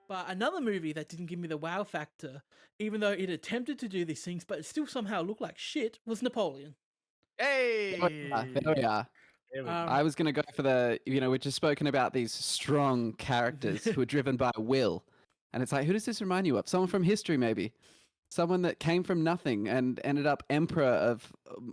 But another movie that didn't give me the wow factor, even though it attempted to do these things, but it still somehow looked like shit, was Napoleon. Hey, There we are. There we go. I was going to go for we've just spoken about these strong characters who are driven by will. And it's like, who does this remind you of? Someone from history, maybe. Someone that came from nothing and ended up emperor of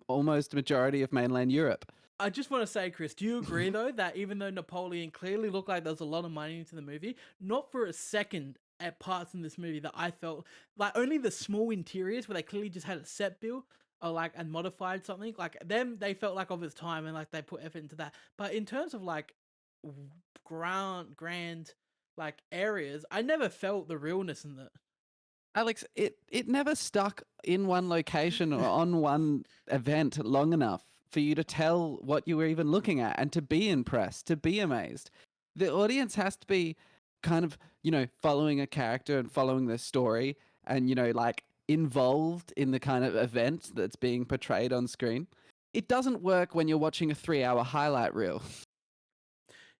almost a majority of mainland Europe. I just want to say, Chris, do you agree, though, that even though Napoleon clearly looked like there was a lot of money into the movie, not for a second at parts in this movie that I felt, like, only the small interiors where they clearly just had a set build or, like, and modified something, like, them, they felt like of its time and, like, they put effort into that. But in terms of, like, grand, like, areas, I never felt the realness in that. Alex, it never stuck in one location or on one event long enough for you to tell what you were even looking at and to be impressed, to be amazed. The audience has to be kind of, following a character and following the story and, like involved in the kind of event that's being portrayed on screen. It doesn't work when you're watching a 3-hour highlight reel.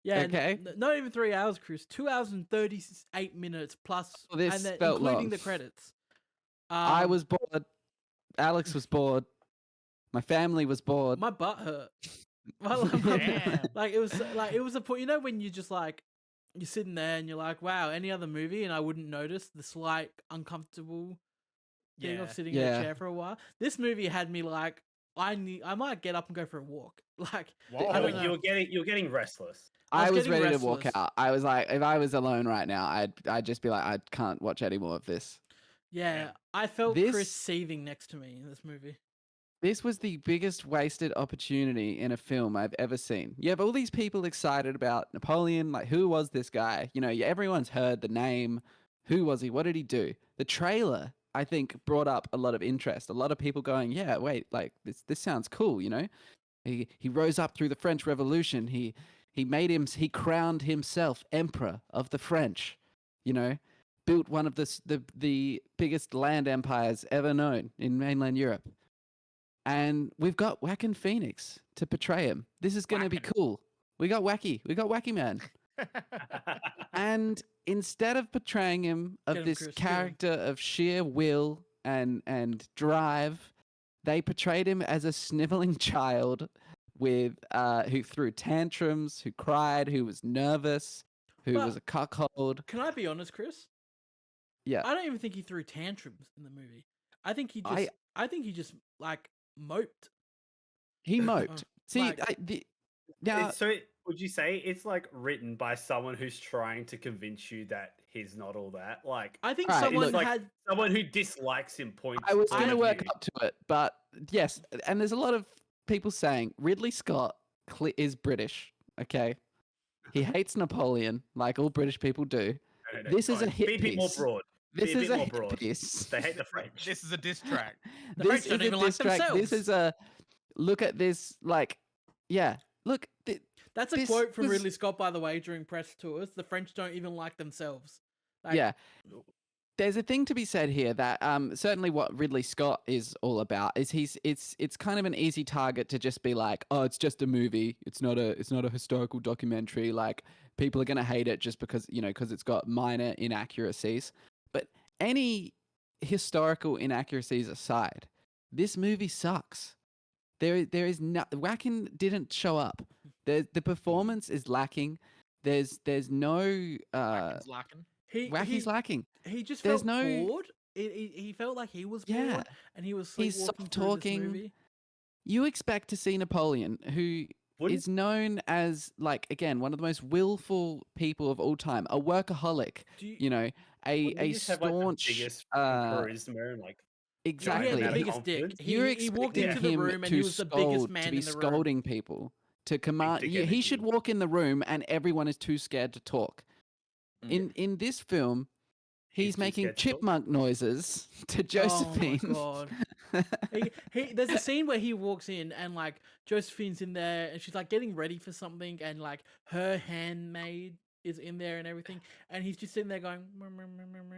Yeah, okay. Not even 3 hours, Chris. 2 hours and 38 minutes plus, This and then felt including long. the credits. I was bored. Alex was bored. My family was bored. My butt hurt. Like it was a point. When you just like you're sitting there and you're like, wow, any other movie, and I wouldn't notice the slight uncomfortable thing of sitting in a chair for a while. This movie had me like, I might get up and go for a walk. Like, you're getting restless. I was ready to walk out. I was like, if I was alone right now, I'd just be like, I can't watch any more of this. Yeah, I felt Chris seething next to me in this movie. This was the biggest wasted opportunity in a film I've ever seen. You have all these people excited about Napoleon, like who was this guy? Everyone's heard the name. Who was he? What did he do? The trailer, I think, brought up a lot of interest. A lot of people going, yeah, wait, like this sounds cool, He rose up through the French Revolution. He crowned himself emperor of the French, built one of the biggest land empires ever known in mainland Europe. And we've got Joaquin Phoenix to portray him. This is going to be cool. We got Wacky Man. And instead of portraying him of this character of sheer will and drive, they portrayed him as a sniveling child with who threw tantrums, who cried, who was nervous, who was a cuckold. Can I be honest, Chris? Yeah. I don't even think he threw tantrums in the movie. I think he just like moped. He moped. See, now, so would you say it's like written by someone who's trying to convince you that he's not all that? Like, I think someone had someone who dislikes him. I was going to work up to it, but yes, and there's a lot of people saying Ridley Scott is British. Okay, he hates Napoleon, like all British people do. No, this is a hit piece. Be a bit more broad. This is a hit piece. They hate the French. This is a diss track. The French don't even like themselves. This is a look at this. Like, yeah, look. That's a quote from Ridley Scott, by the way, during press tours. The French don't even like themselves. Yeah. There's a thing to be said here that certainly what Ridley Scott is all about is it's kind of an easy target to just be like, oh, it's just a movie. It's not a historical documentary. Like, people are going to hate it just because it's got minor inaccuracies. But any historical inaccuracies aside, this movie sucks. There is no Wacken didn't show up. The performance is lacking. There's no Wacken's lacking. Wacky's lacking. He just felt bored. He felt like he was bored, and he was sleepwalking through this movie. You expect to see Napoleon, who is known as, like, again, one of the most willful people of all time, a workaholic. A staunch biggest charisma and like. Exactly. Yeah, the biggest dick. He walked into the room and he was the biggest man in the room. Scolding people to command. He should walk in the room and everyone is too scared to talk. In this film, he's making chipmunk noises to Josephine. Oh my god! There's a scene where he walks in and like Josephine's in there and she's like getting ready for something and like her handmaid is in there and everything and he's just sitting there going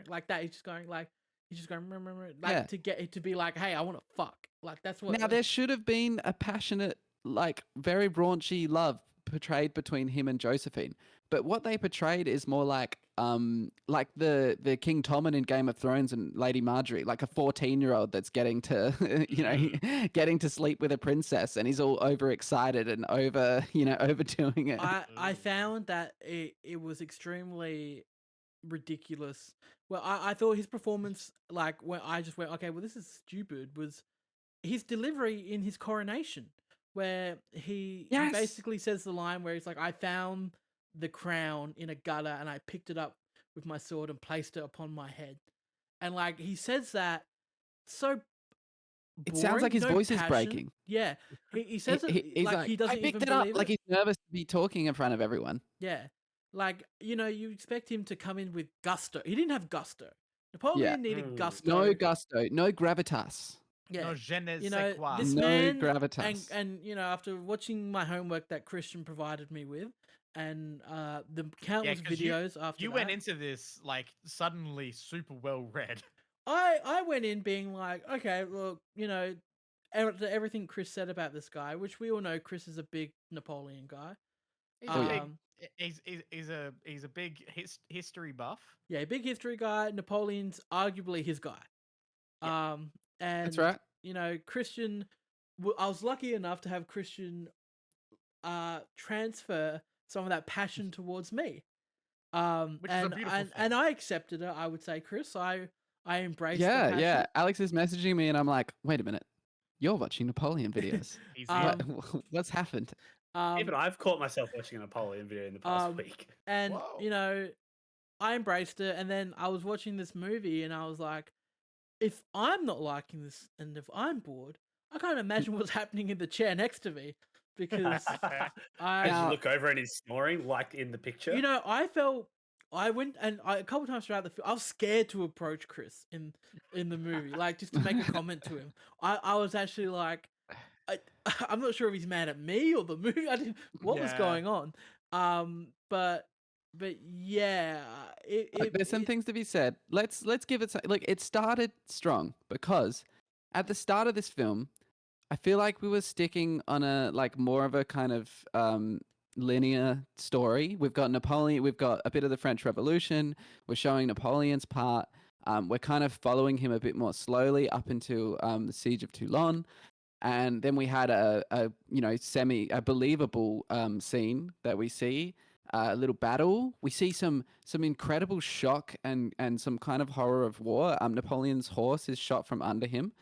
like that. He's just going to get it to be like, hey, I want to fuck. Like that's what. Now there should have been a passionate, like very raunchy love portrayed between him and Josephine. But what they portrayed is more like the King Tommen in Game of Thrones and Lady Marjorie, like a 14-year-old that's getting to getting to sleep with a princess, and he's all overexcited and overdoing it. I found that it was extremely ridiculous. Well, I thought his performance, like when I just went, okay, well, this is stupid, was his delivery in his coronation, where he basically says the line where he's like, I found the crown in a gutter and I picked it up with my sword and placed it upon my head. And like he says that so it sounds like his voice is passion. breaking. Yeah. He says he's like he doesn't I picked even it up, believe like he's nervous to be talking in front of everyone. Yeah. Like, you expect him to come in with gusto. He didn't have gusto. Napoleon needed gusto. No gusto, no gravitas. Yeah. No je ne sais quoi. This No man, gravitas. and after watching my homework that Christian provided me with, and the countless videos after you that, went into this like suddenly super well read. I went in being like, okay, well, everything Chris said about this guy, which we all know Chris is a big Napoleon guy. He's a big history buff. Yeah, big history guy. Napoleon's arguably his guy. Yeah. And that's right. Christian, I was lucky enough to have Christian transfer some of that passion towards me. Which is a beautiful thing. And I accepted it, I would say, Chris. I embraced the Yeah, passion. yeah. Alex is messaging me and I'm like, wait a minute. You're watching Napoleon videos. What's happened? Even I've caught myself watching a Napoleon video in the past week. And, I embraced it. And then I was watching this movie and I was like, if I'm not liking this and if I'm bored, I can't imagine what's happening in the chair next to me. Because as you look over and he's snoring, like in the picture. I went and a couple times throughout the film, I was scared to approach Chris in the movie, like just to make a comment to him. I was actually like, I'm not sure if he's mad at me or the movie. What was going on? But yeah, there's some things to be said. Let's give it like it started strong because at the start of this film, I feel like we were sticking on a like more of a kind of linear story. We've got Napoleon, we've got a bit of the French Revolution. We're showing Napoleon's part. We're kind of following him a bit more slowly up into the Siege of Toulon. And then we had a believable scene that we see, a little battle. We see some incredible shock and some kind of horror of war. Napoleon's horse is shot from under him,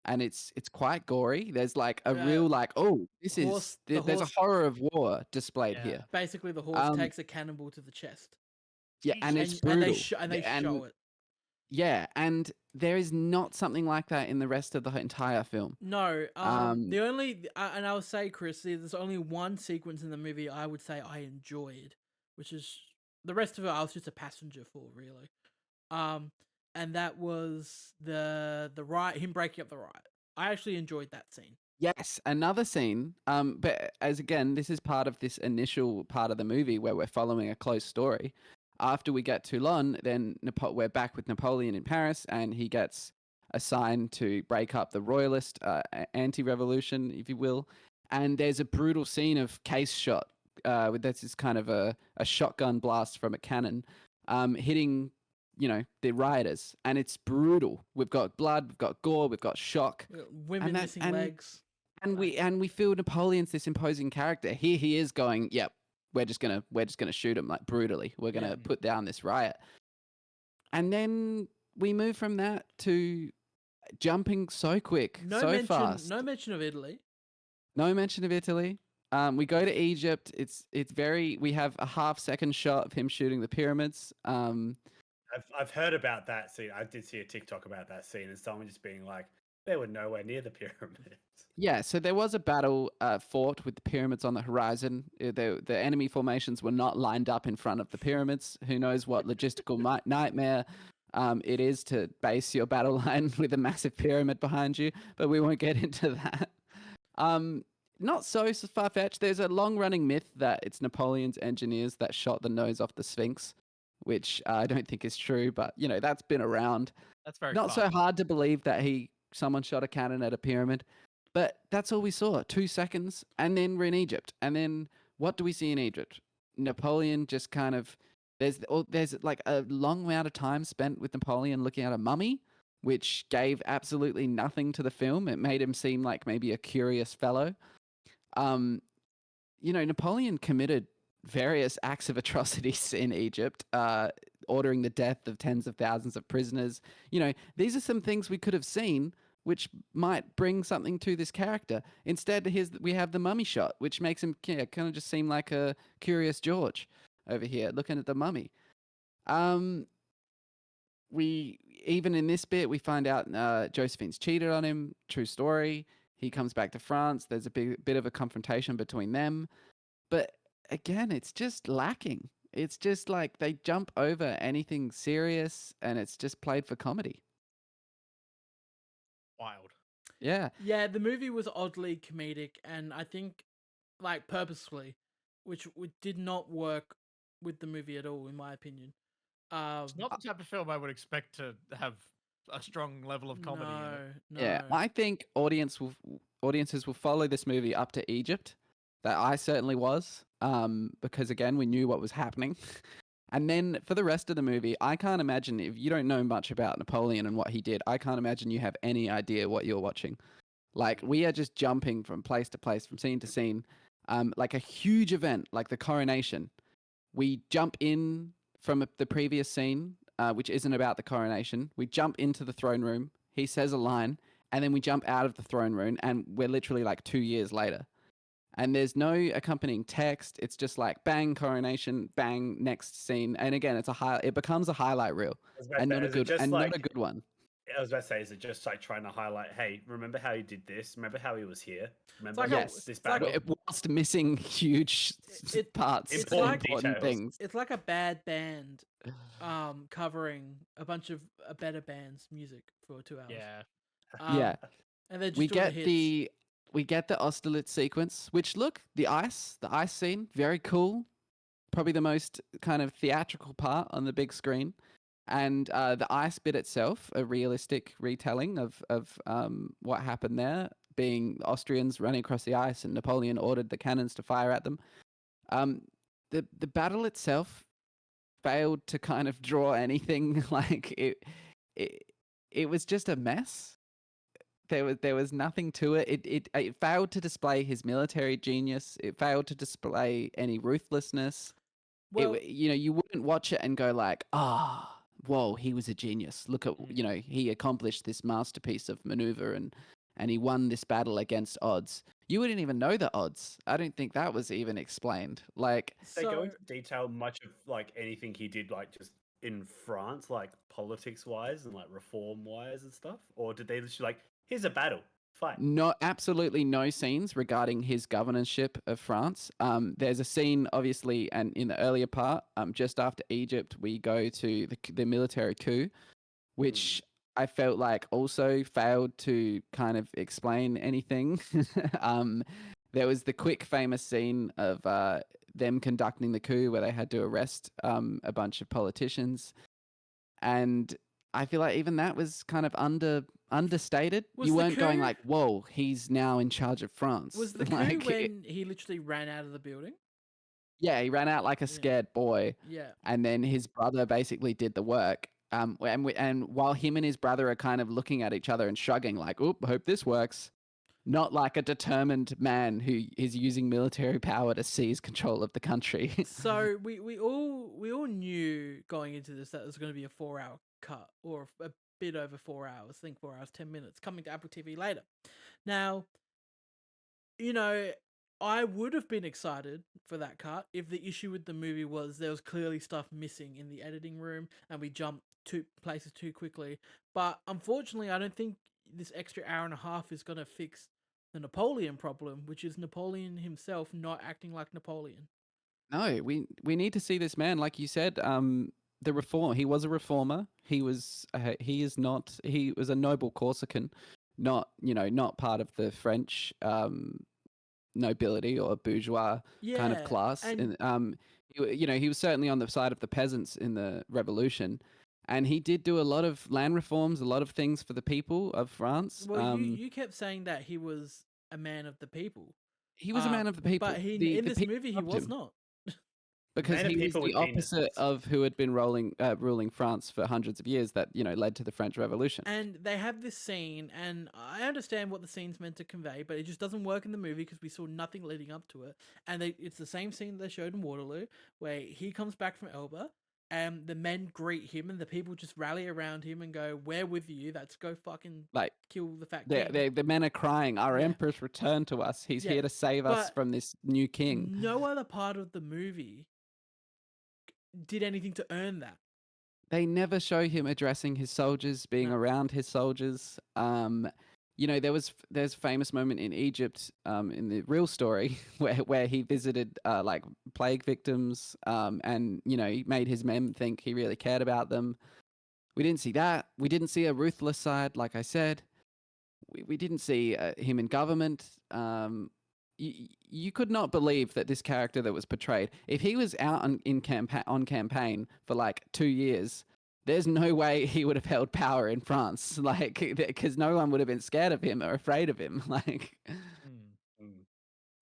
and it's quite gory. There's like a real like, oh, there's a horror of war displayed here. Basically, the horse takes a cannonball to the chest. Yeah, and it's brutal. And they show it. Yeah, and there is not something like that in the rest of the entire film. No, the only, and I'll say, Chris, there's only one sequence in the movie I would say I enjoyed, which is the rest of it I was just a passenger for, really. And that was the riot, him breaking up the riot. I actually enjoyed that scene. Yes, another scene. But as again, this is part of this initial part of the movie where we're following a close story. After we get Toulon, then we're back with Napoleon in Paris, and he gets assigned to break up the royalist anti-revolution, if you will. And there's a brutal scene of case shot. That's this kind of a shotgun blast from a cannon hitting, the rioters, and it's brutal. We've got blood, we've got gore, we've got shock, women missing legs, and we feel Napoleon's this imposing character. Here he is going, yep. We're just gonna shoot him like brutally. We're gonna put down this riot, and then we move from that to jumping so quick, fast. No mention of Italy. No mention of Italy. We go to Egypt. It's very. We have a half-second shot of him shooting the pyramids. I've heard about that scene. I did see a TikTok about that scene, and someone just being like, they were nowhere near the pyramids. Yeah, so there was a battle fought with the pyramids on the horizon. The enemy formations were not lined up in front of the pyramids. Who knows what logistical nightmare it is to base your battle line with a massive pyramid behind you, but we won't get into that. Not so far-fetched. There's a long-running myth that it's Napoleon's engineers that shot the nose off the Sphinx, which I don't think is true, but, that's been around. That's very Not so hard to believe that someone shot a cannon at a pyramid. But that's all we saw, 2 seconds, and then we're in Egypt. And then what do we see in Egypt? Napoleon just kind of there's like a long amount of time spent with Napoleon looking at a mummy, which gave absolutely nothing to the film. It made him seem like maybe a curious fellow. Napoleon committed various acts of atrocities in Egypt, ordering the death of tens of thousands of prisoners. These are some things we could have seen, which might bring something to this character. Instead, we have the mummy shot, which makes him kind of just seem like a curious George over here looking at the mummy. We even in this bit we find out Josephine's cheated on him. True story. He comes back to France. There's a bit of a confrontation between them, but again, it's just lacking. It's just like they jump over anything serious, and it's just played for comedy. Wild. Yeah. Yeah, the movie was oddly comedic, and I think, like, purposefully, which did not work with the movie at all, in my opinion. It's not the type of film I would expect to have a strong level of comedy in it. No. Yeah, I think audiences will follow this movie up to Egypt. That I certainly was, because again, we knew what was happening. And then for the rest of the movie, I can't imagine, if you don't know much about Napoleon and what he did, I can't imagine you have any idea what you're watching. Like, we are just jumping from place to place, from scene to scene. Like a huge event, like the coronation. We jump in from the previous scene, which isn't about the coronation. We jump into the throne room. He says a line, and then we jump out of the throne room, and we're literally like 2 years later. And there's no accompanying text. It's just like bang, coronation, bang, next scene. And again, it becomes a highlight reel, and not a good one. I was about to say, is it just like trying to highlight, hey, remember how he did this? Remember how he was here? Remember this battle? Whilst missing huge parts, important things. It's like a bad band covering a bunch of a better band's music for 2 hours. Yeah. And then we get the Austerlitz sequence, which the ice scene, very cool. Probably the most kind of theatrical part on the big screen. And the ice bit itself, a realistic retelling of what happened there, being Austrians running across the ice and Napoleon ordered the cannons to fire at them. The battle itself failed to kind of draw anything. Like it was just a mess. There was nothing to it. It failed to display his military genius. It failed to display any ruthlessness. Well, you wouldn't watch it and go like, whoa, he was a genius. Look at, he accomplished this masterpiece of maneuver and he won this battle against odds. You wouldn't even know the odds. I don't think that was even explained. Like, they go into detail much of like anything he did, like just in France, like politics wise and like reform wise and stuff, or did they just like, here's a battle, fight? No, absolutely no scenes regarding his governorship of France. There's a scene, obviously, and in the earlier part, just after Egypt, we go to the military coup, which I felt like also failed to kind of explain anything. There was the quick famous scene of them conducting the coup where they had to arrest a bunch of politicians. And I feel like even that was kind of understated. You weren't going like, whoa, he's now in charge of France. Was the coup when he literally ran out of the building? Yeah, he ran out like a scared boy. Yeah. And then his brother basically did the work. And while him and his brother are kind of looking at each other and shrugging like, oop, hope this works. Not like a determined man who is using military power to seize control of the country. So we all knew going into this that it was going to be a 4-hour cut, or a bit over 4 hours. I think 4 hours 10 minutes, coming to Apple TV later. Now, I would have been excited for that cut if the issue with the movie was there was clearly stuff missing in the editing room and we jumped to places too quickly. But unfortunately, I don't think this extra hour and a half is going to fix the Napoleon problem, which is Napoleon himself not acting like Napoleon. No, we need to see this man, like you said. The reform. He was a reformer. He was a noble Corsican, not part of the French nobility or bourgeois kind of class. And he was certainly on the side of the peasants in the revolution. And he did do a lot of land reforms, a lot of things for the people of France. Well, you kept saying that he was a man of the people. He was a man of the people. But in the this people movie, he loved was him not. because Man of he was people the with penises. opposite of who had been ruling France for hundreds of years. That led to the French Revolution. And they have this scene, and I understand what the scene's meant to convey, but it just doesn't work in the movie because we saw nothing leading up to it. And it's the same scene they showed in Waterloo, where he comes back from Elba, and the men greet him, and the people just rally around him and go, "We're with you. Let's go fucking Like kill the fat king." the men are crying. Our Yeah. emperor's returned to us. He's Yeah, here to save us but from this new king. no other part of the movie did anything to earn that. They never show him addressing his soldiers, being No. around his soldiers. There's a famous moment in Egypt, in the real story, where he visited like plague victims, and he made his men think he really cared about them. We didn't see that. We didn't see a ruthless side, like I said. We didn't see him in government. You could not believe that this character that was portrayed, if he was out on campaign for like 2 years, there's no way he would have held power in France, like, because no one would have been scared of him or afraid of him. Like,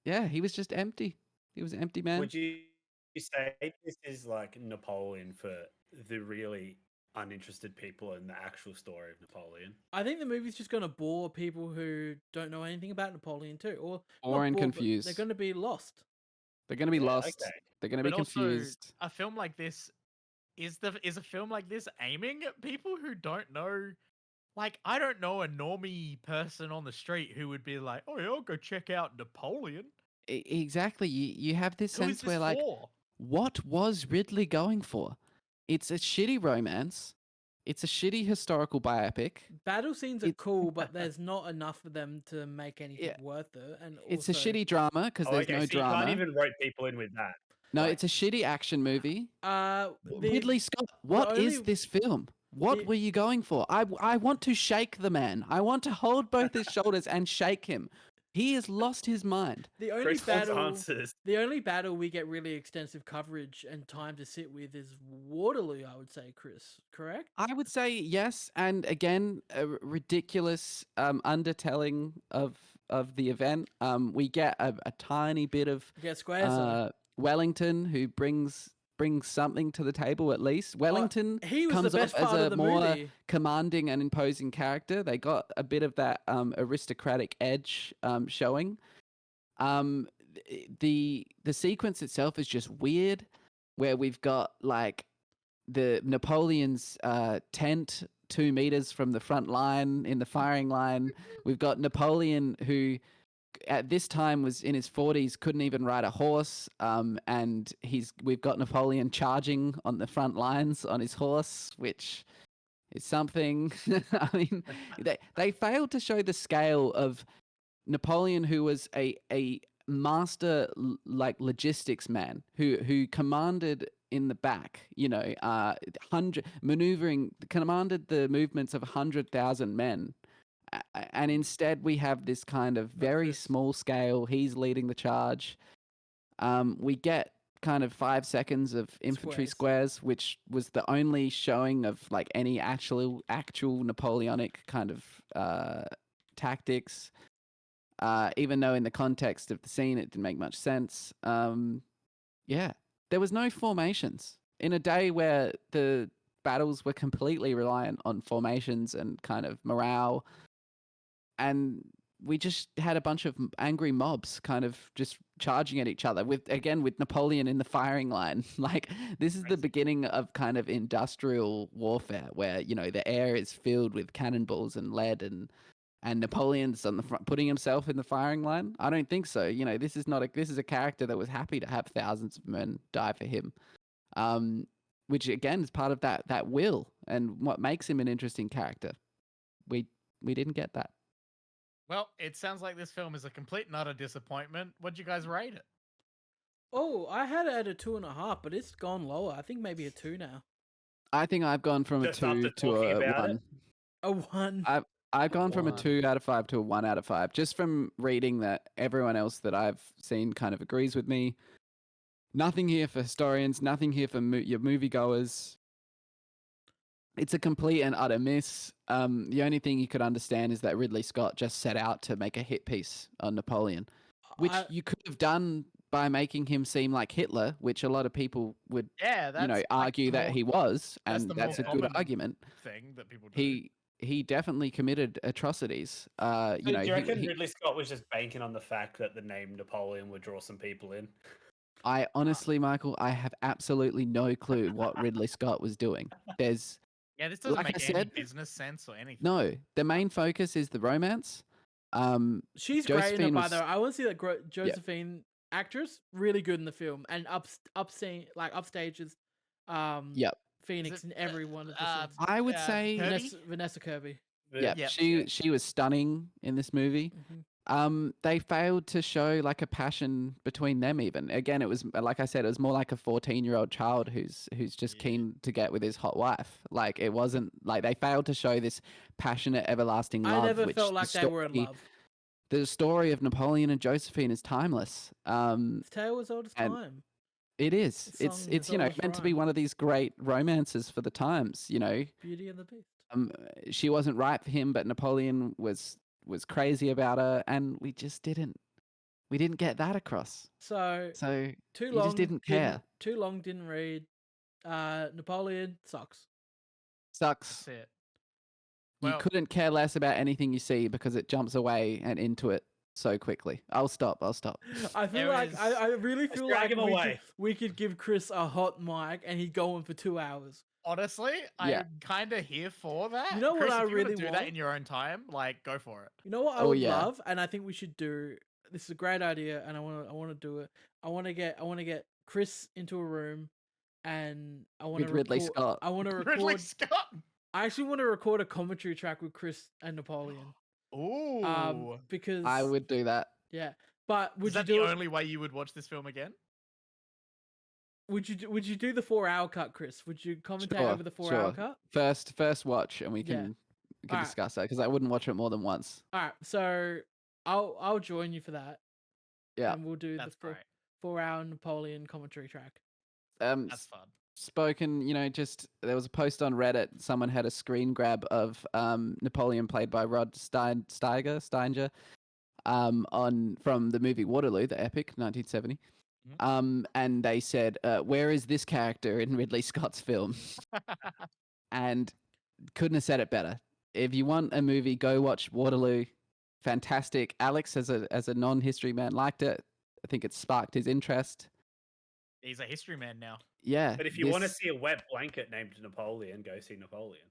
yeah, he was just empty. He was an empty man. Would you say this is like Napoleon for the really uninterested people in the actual story of Napoleon? I think the movie's just going to bore people who don't know anything about Napoleon too, or Or not and bore, but confused. They're going to be lost. They're going to be Yeah, lost. okay. They're going to be But also, confused. a film like this is a film like this aiming at people who don't know. Like, I don't know a normie person on the street who would be like, "Oh yeah, I'll go check out Napoleon." Exactly. You have this Who is sense this where, like, for? what was Ridley going for? It's a shitty romance. It's a shitty historical biopic. Battle scenes are It's- cool, but there's not enough of them to make anything worth it. And It's a also, shitty drama because there's no so drama. you can't even rope people in with that. No, like- it's a shitty action movie. Ridley Scott, what is only- this film? What were you going for? I want to shake the man. I want to hold both his shoulders and shake him. He has lost his mind. The only Chris wants battle, answers. the only battle we get really extensive coverage and time to sit with is Waterloo. I would say, Chris, correct? I would say yes, and again, a ridiculous undertelling of the event. We get a tiny bit of You get squares on. Wellington, who brings something to the table at least. Wellington He was comes the best off as part a of the more movie. commanding and imposing character. They got a bit of that aristocratic edge showing. The sequence itself is just weird, where we've got like the Napoleon's tent 2 meters from the front line in the firing line. We've got Napoleon, who at this time was in his 40s, couldn't even ride a horse, and we've got Napoleon charging on the front lines on his horse, which is something. I mean, they failed to show the scale of Napoleon, who was a master like logistics man who commanded in the back, commanded the movements of 100,000 men. And instead, we have this kind of very small scale. He's leading the charge. We get kind of 5 seconds of infantry squares, which was the only showing of like any actual Napoleonic kind of tactics. Even though in the context of the scene, it didn't make much sense. Yeah, there was no formations in a day where the battles were completely reliant on formations and kind of morale. And we just had a bunch of angry mobs kind of just charging at each other with Napoleon in the firing line. Like, this is the beginning of kind of industrial warfare where, the air is filled with cannonballs and lead and Napoleon's on the front putting himself in the firing line. I don't think so. This is a character that was happy to have thousands of men die for him. Which again is part of that will and what makes him an interesting character. We didn't get that. Well, it sounds like this film is a complete and utter disappointment. What'd you guys rate it? Oh, I had it at a 2.5, but it's gone lower. I think maybe a 2 now. I think I've gone from Just a 2 after to talking a about 1. it? A 1. I've gone from a 1. 2 out of 5 to a 1 out of 5, just from reading that everyone else that I've seen kind of agrees with me. Nothing here for historians, nothing here for your moviegoers. It's a complete and utter miss. The only thing you could understand is that Ridley Scott just set out to make a hit piece on Napoleon. which I- you could have done by making him seem like Hitler, which a lot of people would, Yeah, that's like, argue the that more- he was, that's and the that's a more good common argument. thing that people do. He definitely committed atrocities. So do you he- reckon he- Ridley Scott was just banking on the fact that the name Napoleon would draw some people in? I honestly, Michael, I have absolutely no clue what Ridley Scott was doing. There's Yeah, this doesn't like I make any said, business sense or anything. no, the main focus is the romance. She's great in it, Josephine by was- the way. I want to see that Josephine actress really good in the film and upstages Yep. Phoenix it, in every one of the scenes. I would say, Kirby? Vanessa Kirby. yeah, Yep. she was stunning in this movie. Mhm. They failed to show like a passion between them. Even again, it was like I said, it was more like a 14-year-old child who's just Yeah. keen to get with his hot wife. Like it wasn't like they failed to show this passionate, everlasting love. I never which felt the like they were in story- love. The story of Napoleon and Josephine is timeless. It's tale as old as and- time. It is. The It's song it's has you know always meant to be rhymed. one of these great romances for the times. Beauty and the Beast. She wasn't right for him, but Napoleon was crazy about her, and we didn't get that across. So So too you long. just didn't care. Too long. Didn't read. Napoleon sucks. Sucks. That's it. You Well- couldn't care less about anything you see because it jumps away and into it so quickly. I'll stop. I feel There like is- I really Let's feel drag like him away. we could give Chris a hot mic and he'd go on for 2 hours. Honestly, Yeah. I'm kind of here for that. You know what Chris, I if you wanna really do want? that in your own time, like go for it. You know what I Oh, would yeah. love, and I think we should do. This is a great idea, and I want to do it. I want to get Chris into a room, and I want With to Ridley Scott. I want to Ridley record. Scott. I actually want to record a commentary track with Chris and Napoleon. Ooh. Because I would do that. Yeah, but would Is you that do the only way you would watch this film again? Would you do the 4-hour cut, Chris? Would you commentate Sure, over the 4-hour sure. cut? First watch, and we Yeah. can Alright. discuss that because I wouldn't watch it more than once. All right, so I'll join you for that. Yeah. and we'll do That's the great. 4-hour Napoleon commentary track. That's fun. Spoken, just there was a post on Reddit. Someone had a screen grab of Napoleon played by Rod Steiger, from the movie Waterloo, the epic 1970. And they said, "Where is this character in Ridley Scott's film?" And couldn't have said it better. If you want a movie, go watch Waterloo. Fantastic. Alex, as a non-history man, liked it. I think it sparked his interest. He's a history man now. Yeah. But if you want to this- see a wet blanket named Napoleon, go see Napoleon.